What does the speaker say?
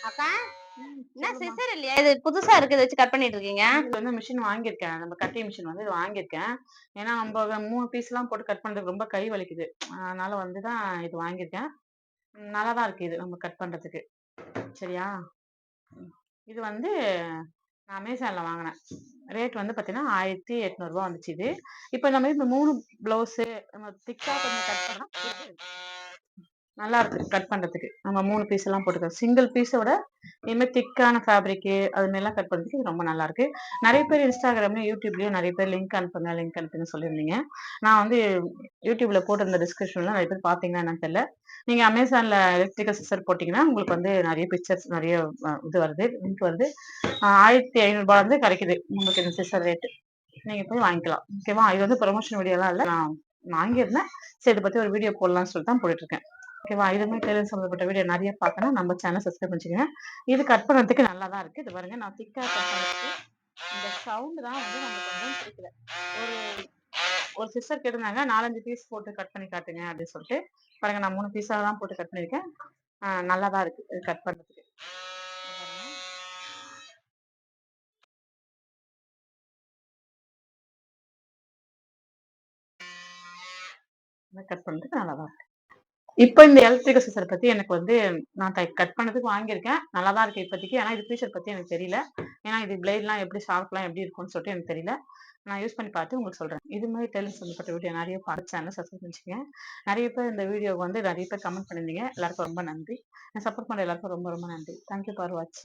அக்கா என்ன சொல்லுமா. சிசர் இல்லையா? இது புதுசா இருக்கு. இத வச்சு கட் பண்ணிட்டு இருக்கீங்க. இது வந்து மிஷின் வாங்கியிருக்கேன். நம்ம கட்டிங் மிஷின் வந்து இது வாங்கியிருக்கேன். ஏன்னா, நம்ப 3 பீஸ்லாம் போட்டு கட் பண்றதுக்கு ரொம்ப கை வலிக்குது. அதனால வந்து தான் இது வாங்கியிருக்கேன். நல்லா தான் இருக்கு இது நம்ம கட் பண்றதுக்கு. சரியா? இது வந்து நான் அமேசான்ல வாங்குனேன். ரேட் வந்து பார்த்தீங்கன்னா, ரூ. 1800 வந்துச்சு இது. இப்ப நம்ம இந்த 3 ப்ளவுஸு நம்ம திக்கா கொஞ்சம் கட் பண்ணா நல்லா இருக்கு கட் பண்றதுக்கு. நம்ம 3 பீஸ் எல்லாம் போட்டுக்கலாம். சிங்கிள் பீஸோட இனிமே திக்கான ஃபேப்ரிக்கு அது மாரிலாம் கட் பண்றதுக்கு இது ரொம்ப நல்லா இருக்கு. நெறைய பேர் இன்ஸ்டாகிராம்லயும், யூடியூப்லயும் நெறைய பேர் லிங்க் அனுப்புங்க, லிங்க் அனுப்புங்கன்னு சொல்லியிருந்தீங்க. நான் வந்து யூடியூப்ல போட்டிருந்த டிஸ்கிரிப்ஷன்ல நெறைய பேர் பார்த்தீங்கன்னா என்னன்னு தெரியல. நீங்க அமேசான்ல எலக்ட்ரிக்கல் சிசர் போட்டீங்கன்னா, உங்களுக்கு வந்து நெறைய பிக்சர்ஸ் நெறைய இது வருது, லிங்க் வருது. ரூ. 1500 வந்து கிடைக்குது. உங்களுக்கு இந்த சிசர் ரேட். நீங்க போய் வாங்கிக்கலாம். ஓகேவா? இது வந்து ப்ரமோஷன் வீடியோலாம் இல்ல. நான் வாங்கியிருந்தேன். சரி இத பத்தி ஒரு வீடியோ போடலாம்னு சொல்லிட்டு தான் போட்டுட்டு இருக்கேன். ஓகேவா? இதுமாரி டெய்லரிங் சம்மந்தப்பட்ட வீடியோ நெறைய பார்க்கணும்னா நம்ம சேனல் சப்ஸ்கிரைப் பண்ணிக்கோங்க. இது கட் பண்றதுக்கு நல்லா தான் இருக்கு. இது பாருங்க நான் திக்கா கட் பண்றதுக்கு இந்த சவுண்ட் தான் வந்து நமக்கு கொஞ்சம் பிடிக்கல. ஒரு ஒரு சிஸ்டர் கேட்டிருந்தாங்க 4, 5 பீஸ் போட்டு கட் பண்ணி காட்டுங்க அப்படின்னு சொல்லிட்டு. பாருங்க நான் 3 பீஸா தான் போட்டு கட் பண்ணியிருக்கேன். நல்லா தான் இருக்கு இது கட் பண்றதுக்கு. கட் பண்றதுக்கு நல்லா தான் இருக்கு. இப்ப இந்த எலக்ட்ரிக்கல் சிசர் பத்தி எனக்கு வந்து நான் கட் பண்ணதுக்கு வாங்கியிருக்கேன். நல்லா தான் இருக்கு இப்போதைக்கு. ஆனா இது ஃபீச்சர் பத்தி எனக்கு தெரியல. ஏன்னா இது பிளேட்லாம் எப்படி ஷார்ப்லாம் எப்படி இருக்கும்னு சொல்லிட்டு எனக்கு தெரியல. நான் யூஸ் பண்ணி பார்த்து உங்களுக்கு சொல்றேன். இது மாதிரி டெய்லரிங் சம்மந்தப்பட்ட வீடியோ நெறைய பார்த்து சேனல் சப்ஸ்கிரைப் பண்ணிக்கோங்க. நெறைய பேர் இந்த வீடியோவுக்கு வந்து நெறைய பேர் கமெண்ட் பண்ணியிருந்தீங்க. எல்லாருக்கும் ரொம்ப நன்றி. சப்போர்ட் பண்ற எல்லாருக்கும் ரொம்ப ரொம்ப நன்றி. தேங்க் யூ ஃபார் வாட்சிங்.